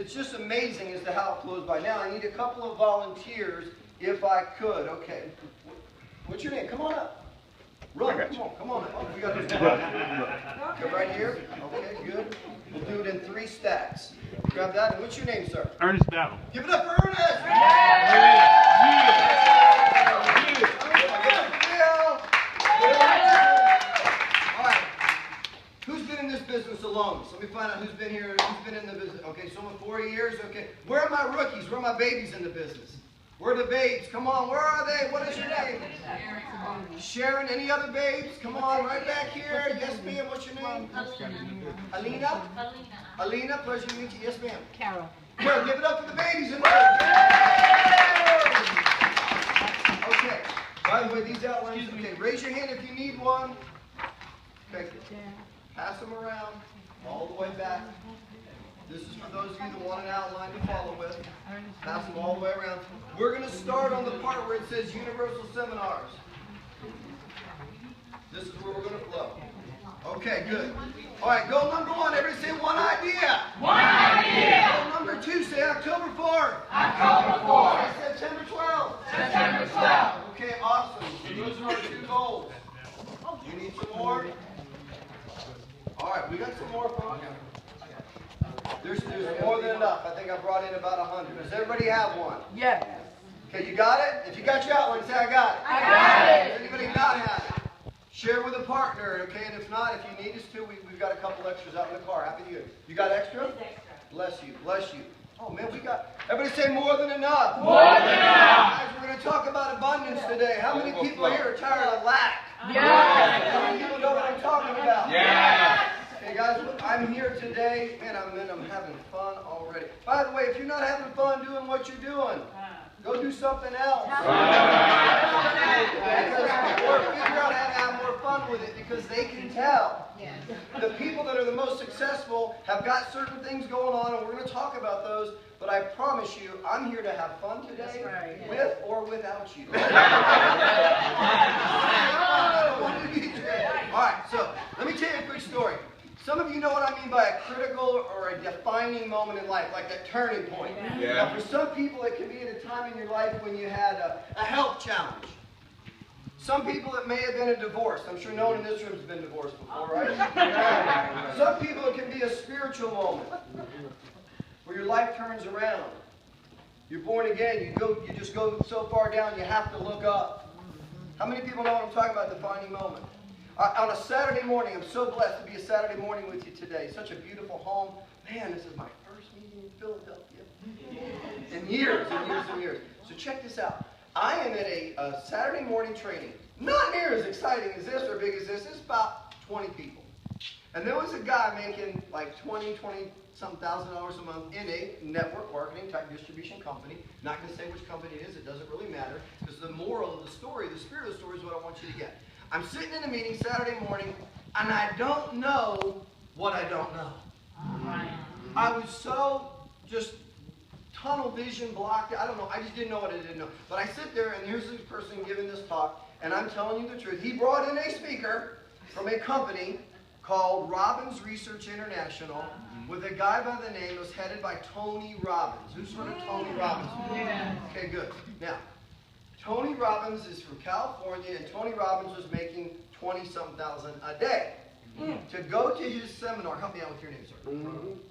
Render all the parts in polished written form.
it's just amazing as to how it flows by. Now, I need a couple of volunteers if I could. Okay. What's your name? Come on up. Run. Come on up. Oh, we got to go right here. Okay, good. We'll do it in 3 stacks. Grab that. And what's your name, sir? Ernest Battle. Give it up for Ernest. All right. Who's been in this business alone? So let me find out who's been here, who's been in the business. Okay, someone 4 years. Okay. Where are my rookies? Where are my babies in the business? Where are the babes? Come on. Where are they? What is your name? Sharon. Any other babes? Come on, right back here. Yes, ma'am. What's your name? Alina. Alina. Pleasure to meet you. Yes, ma'am. Carol. Carol, give it up for the babies in there. Okay. By the way, these outlines. Okay, raise your hand if you need one. Okay. Pass them around all the way back. This is for those of you that want an outline to follow with. Pass them all the way around. We're going to start on the part where it says Universal Seminars. This is where we're going to flow. Okay, good. All right, goal number 1. Everybody say one idea. One idea. Goal number 2, say October 4th. October 4th. Say September 12th. September 12th. Okay, awesome. So those are our 2 goals. You need some more? All right, we got some more, folks. There's more than enough. I think I brought in about 100. Does everybody have one? Yes. Okay, you got it? If you got your outline, say I got it. I got it. Does anybody not have it? Share with a partner, okay? And if not, if you need us to, we've got a couple extras out in the car. Happy to you. You got extra? Bless you. Bless you. Oh, man, we got... Everybody say more than enough. More than enough. Guys, we're going to talk about abundance today. How many people here are tired of lack? Yes. How many people know what I'm talking about? Yes. Hey guys, look, I'm here today, man, I'm having fun already. By the way, if you're not having fun doing what you're doing, go do something else. Or figure out how to have more fun with it, because they can tell. The people that are the most successful have got certain things going on, and we're going to talk about those, but I promise you, I'm here to have fun today, with or without you. Alright, so let me tell you a quick story. Some of you know what I mean by a critical or a defining moment in life, like that turning point. Yeah. Now, for some people, it can be at a time in your life when you had a health challenge. Some people, it may have been a divorce. I'm sure no one in this room has been divorced before, right? Some people, it can be a spiritual moment where your life turns around. You're born again. You just go so far down, you have to look up. How many people know what I'm talking about, defining moment? On a Saturday morning, I'm so blessed to be a Saturday morning with you today. Such a beautiful home. Man, this is my first meeting in Philadelphia in years and years and years. So check this out. I am at a Saturday morning training. Not near as exciting as this or big as this. It's about 20 people. And there was a guy making like $20,000 a month in a network marketing type distribution company. Not going to say which company it is. It doesn't really matter. Because the moral of the story, the spirit of the story is what I want you to get. I'm sitting in a meeting Saturday morning, and I don't know what I don't know. I was so just tunnel vision blocked. I don't know. I just didn't know what I didn't know. But I sit there, and here's this person giving this talk, and I'm telling you the truth. He brought in a speaker from a company called Robbins Research International with a guy by the name was headed by Tony Robbins. Who's heard of Tony Robbins? Yeah. Okay, good. Now, Tony Robbins is from California, and Tony Robbins was making 20-something thousand a day. To go to his seminar, help me out with your name, sir.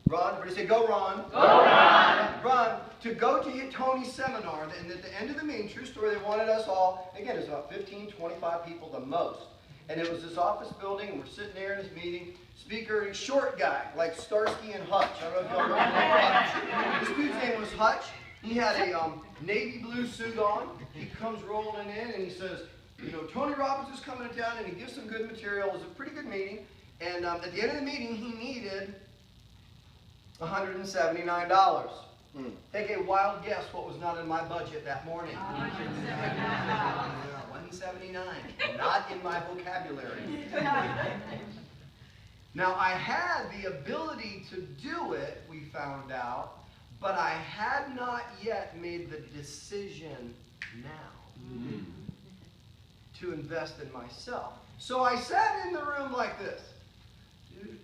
Ron, everybody say, go Ron. Go Ron. Ron, to go to Tony's seminar, and at the end of the meeting, true story, they wanted us all, again, it's about 15, 25 people the most. And it was this office building, and we're sitting there in this meeting. Speaker, short guy, like Starsky and Hutch. I don't know if y'all remember Hutch. This dude's name was Hutch. He had a navy blue suit on. He comes rolling in and he says, you know, Tony Robbins is coming to town, and he gives some good material. It was a pretty good meeting. And at the end of the meeting, he needed $179. Take a wild guess what was not in my budget that morning. $179. Not in my vocabulary. Now, I had the ability to do it, we found out, but I had not yet made the decision now to invest in myself. So I sat in the room like this.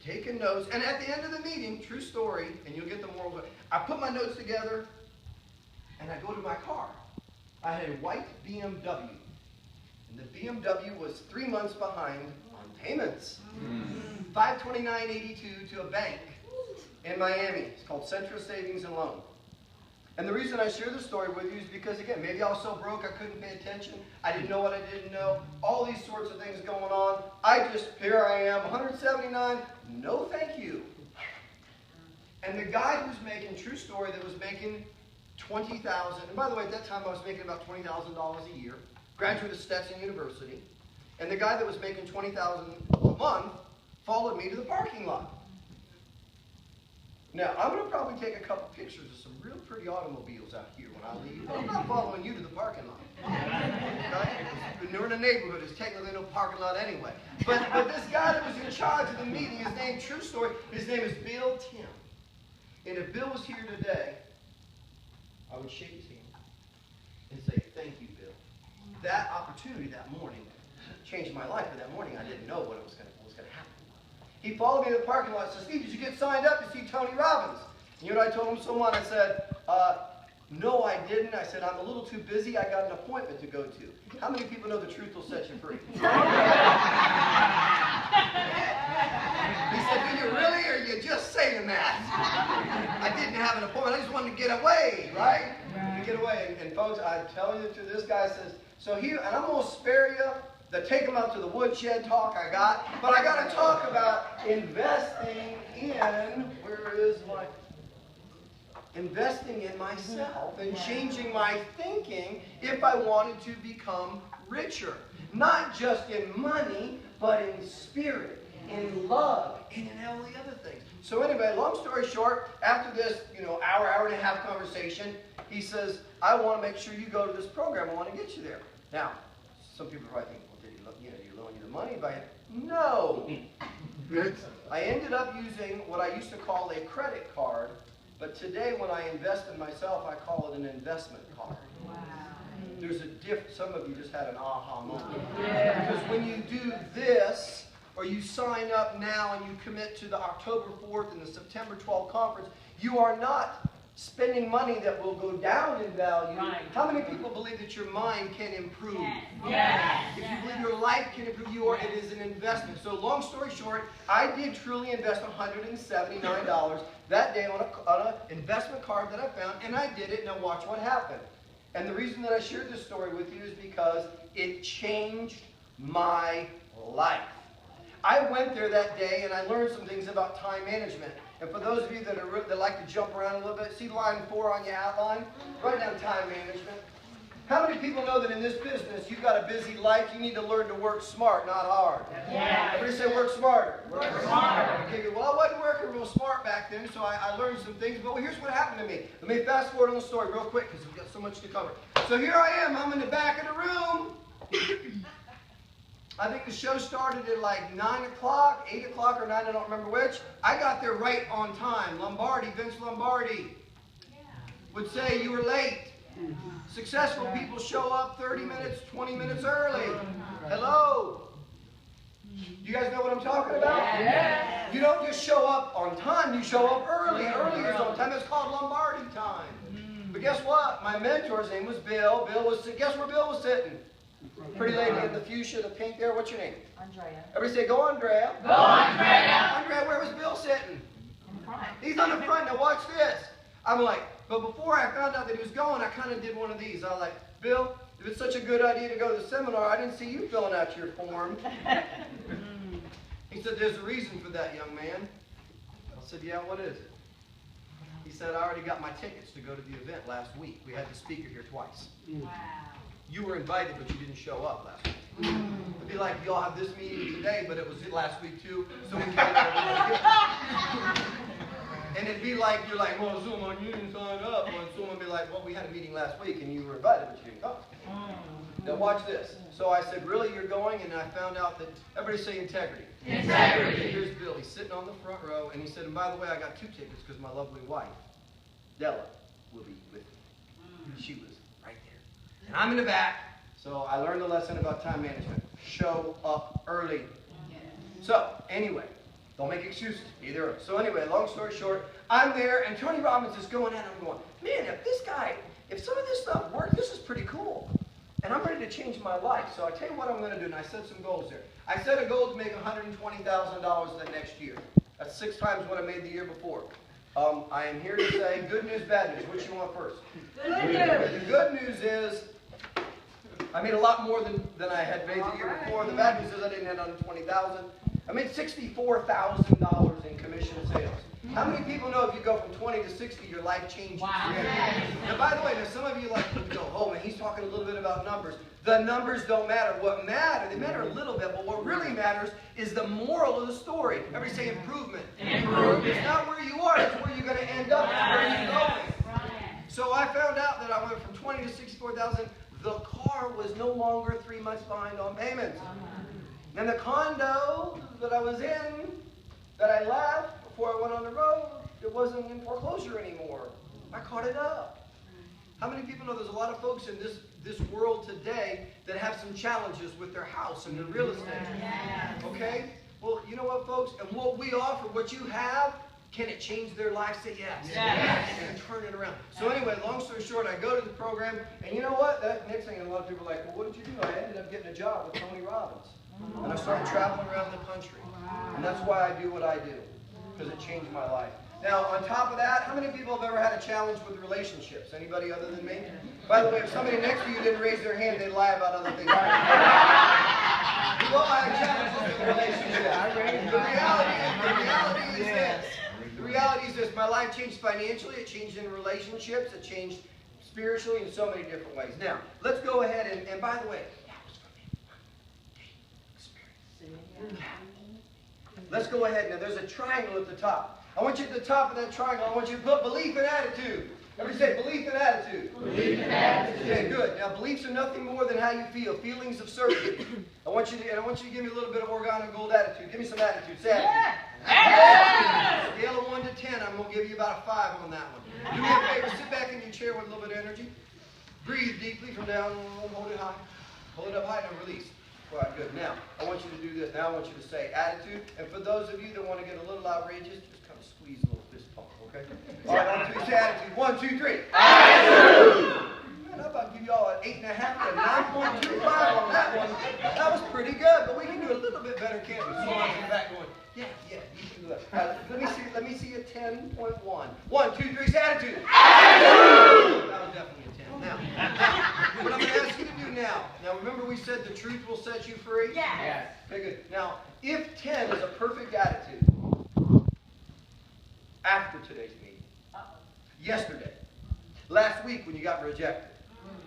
taking notes. And at the end of the meeting, true story, and you'll get the moral, I put my notes together, and I go to my car. I had a white BMW. And the BMW was 3 months behind on payments. $529.82 to a bank in Miami. It's called Central Savings and Loan. And the reason I share this story with you is because, again, maybe I was so broke I couldn't pay attention. I didn't know what I didn't know. All these sorts of things going on. Here I am, 179, no thank you. And the guy who's making, true story, that was making $20,000, and by the way, at that time I was making about $20,000 a year, graduate of Stetson University, and the guy that was making $20,000 a month followed me to the parking lot. Now, I'm going to probably take a couple pictures of some real pretty automobiles out here when I leave, but I'm not following you to the parking lot. Okay? When you're in a neighborhood, it's technically no parking lot anyway. But this guy that was in charge of the meeting, his name, true story, his name is Bill Tim. And if Bill was here today, I would shake his hand and say, thank you, Bill. That opportunity that morning changed my life, but that morning I didn't know what was going to happen. He followed me to the parking lot and said, Steve, did you get signed up to see Tony Robbins? And you know what I told him? Someone, I said, no, I didn't. I said, I'm a little too busy. I got an appointment to go to. How many people know the truth will set you free? He said, do you really, or are you just saying that? I didn't have an appointment. I just wanted to get away, right? To get away. And folks, I'm telling you, this guy says, so here, and I'm going to spare you the take them out to the woodshed talk I got, but I got to talk about investing investing in myself and changing my thinking if I wanted to become richer. Not just in money, but in spirit, in love, and in all the other things. So anyway, long story short, after this, hour and a half conversation, he says, I want to make sure you go to this program. I want to get you there. Now, some people probably think, well, did he loan you the money? No. I ended up using what I used to call a credit card, but today when I invest in myself, I call it an investment card. Wow. There's a difference. Some of you just had an aha moment. Yeah. Because when you do this, or you sign up now and you commit to the October 4th and the September 12th conference, you are not spending money that will go down in value. Right. How many people believe that your mind can improve? Yes. If you believe your life can improve, it is an investment. So long story short, I did truly invest $179 that day on an investment card that I found, and I did it. Now watch what happened. And the reason that I shared this story with you is because it changed my life. I went there that day and I learned some things about time management. And for those of you that like to jump around a little bit, see line 4 on your outline? Write down time management. How many people know that in this business, you've got a busy life, you need to learn to work smart, not hard? Yeah. Everybody say work smarter. Work smarter. Okay, well, I wasn't working real smart back then, so I learned some things. But here's what happened to me. Let me fast forward on the story real quick because we've got so much to cover. So here I am. I'm in the back of the room. I think the show started at like 9 o'clock, 8 o'clock or 9, I don't remember which. I got there right on time. Vince Lombardi would say you were late. Successful people show up 30 minutes, 20 minutes early. Hello? You guys know what I'm talking about? Yeah. You don't just show up on time, you show up early. Early is on time. It's called Lombardi time. But guess what? My mentor's name was Bill. Guess where Bill was sitting? Pretty lady in the fuchsia, the pink there. What's your name? Andrea. Everybody say, go Andrea. Go Andrea. Andrea, where was Bill sitting? In the front. He's on the front. Now watch this. I'm like, but before I found out that he was going, I kind of did one of these. I was like, Bill, if it's such a good idea to go to the seminar, I didn't see you filling out your form. He said, there's a reason for that, young man. I said, yeah, what is it? He said, I already got my tickets to go to the event last week. We had the speaker here twice. Wow. You were invited, but you didn't show up last week. It'd be like, y'all have this meeting today, but it was last week too, so we can't And it'd be like, you're like, well, someone, you didn't sign up. And someone would be like, well, we had a meeting last week, and you were invited, but you didn't come. Now watch this. So I said, really, you're going? And I found out that, everybody say integrity. Integrity. Here's Bill. He's sitting on the front row, and he said, and by the way, I got 2 tickets because my lovely wife, Della, will be with me. She was right there. And I'm in the back, so I learned a lesson about time management. Show up early. So, anyway, Don't make excuses. Either. So anyway, long story short, I'm there, and Tony Robbins is going at it. I'm going, man, if some of this stuff works, this is pretty cool. And I'm ready to change my life. So I tell you what I'm going to do, and I set some goals there. I set a goal to make $120,000 the next year. That's 6 times what I made the year before. I am here to say good news, bad news. Which you want first? Good news. The good news is I made a lot more than I had made the year before. The bad news is I didn't hit $120,000. I made $64,000 in commission sales. How many people know if you go from 20 to 60, your life changes? Wow. Now, by the way, now some of you like to go, oh man, he's talking a little bit about numbers. The numbers don't matter. What matters, they matter a little bit, but what really matters is the moral of the story. Everybody say improvement. Improvement. It's not where you are, it's where you're going to end up. It's where you're going. So I found out that I went from 20 to 64,000. The car was no longer 3 months behind on payments. And the condo that I was in, that I left before I went on the road, it wasn't in foreclosure anymore. I caught it up. How many people know there's a lot of folks in this world today that have some challenges with their house and their real estate? Okay? Well, you know what, folks? And what we offer, what you have, can it change their life? Say yes. And turn it around. So anyway, long story short, I go to the program, and you know what? That next thing, a lot of people are like, well, what did you do? I ended up getting a job with Tony Robbins. And I started traveling around the country. And that's why I do what I do, because it changed my life. Now, on top of that, how many people have ever had a challenge with relationships? Anybody other than me? By the way, if somebody next to you didn't raise their hand, they'd lie about other things. You all have challenges with relationships. The reality is this. My life changed financially. It changed in relationships. It changed spiritually in so many different ways. Now, let's go ahead and by the way, that was for me. Let's go ahead. Now, there's a triangle at the top. I want you at the top of that triangle, I want you to put belief and attitude. Everybody say belief and attitude. Belief and attitude. Okay, good. Now, beliefs are nothing more than how you feel. Feelings of certainty. I want you to give me a little bit of Organo gold attitude. Give me some attitude. Say attitude. Yeah. Scale of 1 to 10, I'm going to give you about a 5 on that one. Do me a favor, sit back in your chair with a little bit of energy. Breathe deeply from down, hold it high. Hold it up high and release. All right, good. Now, I want you to do this. Now I want you to say attitude. And for those of you that want to get a little outrageous, just kind of squeeze a little fist pump, okay? All right, 1, 2, say attitude. 1, 2, 3. Attitude! Man, I'm about to give you all an 8.5 to 9.25 on that one. That was pretty good, but we can do a little bit better, can't we? Someone's in the back going, yeah, you can do that. Let me see a 10.1. 1, 2, 3, say attitude. Attitude! That was definitely a 10. Now, what I'm going to ask you to do now remember we said the truth will set you free? Yes. Okay, good. Now, if 10 is a perfect attitude, after today's meeting, yesterday, last week when you got rejected,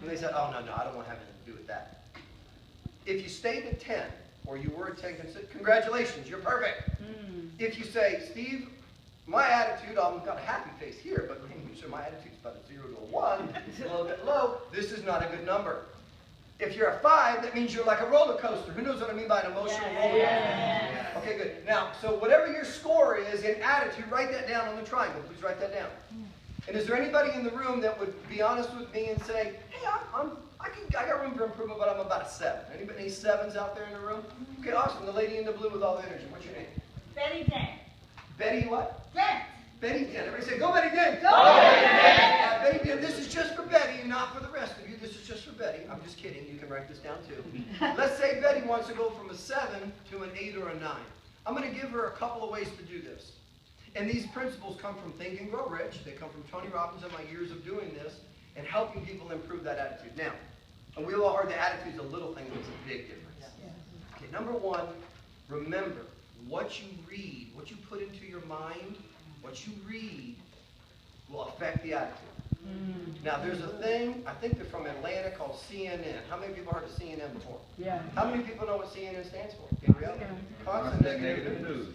and they said, oh, no, I don't want to have anything to do with that. If you stayed at 10, or you were at 10, congratulations, you're perfect. If you say, Steve, my attitude, I've got a happy face here, but sure my attitude's about a 0 to a 1, it's a little bit low, this is not a good number. If you're a 5, that means you're like a roller coaster. Who knows what I mean by an emotional roller coaster? Okay, good. Now, so whatever your score is in attitude, write that down on the triangle. Please write that down. And is there anybody in the room that would be honest with me and say, hey, I got room for improvement, but I'm about a 7. Anybody, any 7s out there in the room? Okay, awesome. The lady in the blue with all the energy. What's your name? Betty Dent. Betty what? Dent. Betty Dent. Everybody say, go Betty Dent. Go Betty Dent. Betty Dent, this is just for Betty, not for the rest of you. This is just for Betty. I'm just kidding. You can write this down too. Let's say Betty wants to go from a 7 to an 8 or a 9. I'm going to give her a couple of ways to do this. And these principles come from Think and Grow Rich. They come from Tony Robbins and my years of doing this and helping people improve that attitude. Now, and we all heard the attitude's a little thing, but it's a big difference. Okay, number 1, remember, what you read, what you put into your mind, what you read will affect the attitude. Now, there's a thing, I think they're from Atlanta, called CNN. How many people heard of CNN before? Yeah. How many people know what CNN stands for in reality? Constant negative news.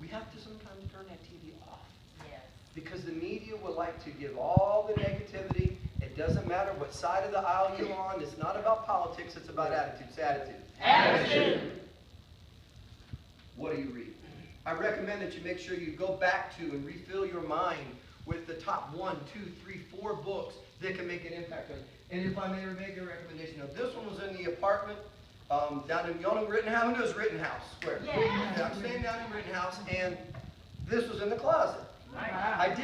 We have to sometimes turn that TV off. Yes. Because the media would like to give all the negativity. It doesn't matter what side of the aisle you're on. It's not about politics. It's about attitude. It's attitude. Attitude. What do you read? I recommend that you make sure you go back to and refill your mind with the top 1, 2, 3, 4 books that can make an impact on you. And if I may make a recommendation, now this one was in the apartment down in, y'all know Rittenhouse? Who knows Rittenhouse Square? Yeah. I'm staying down in Rittenhouse, and this was in the closet. I didn't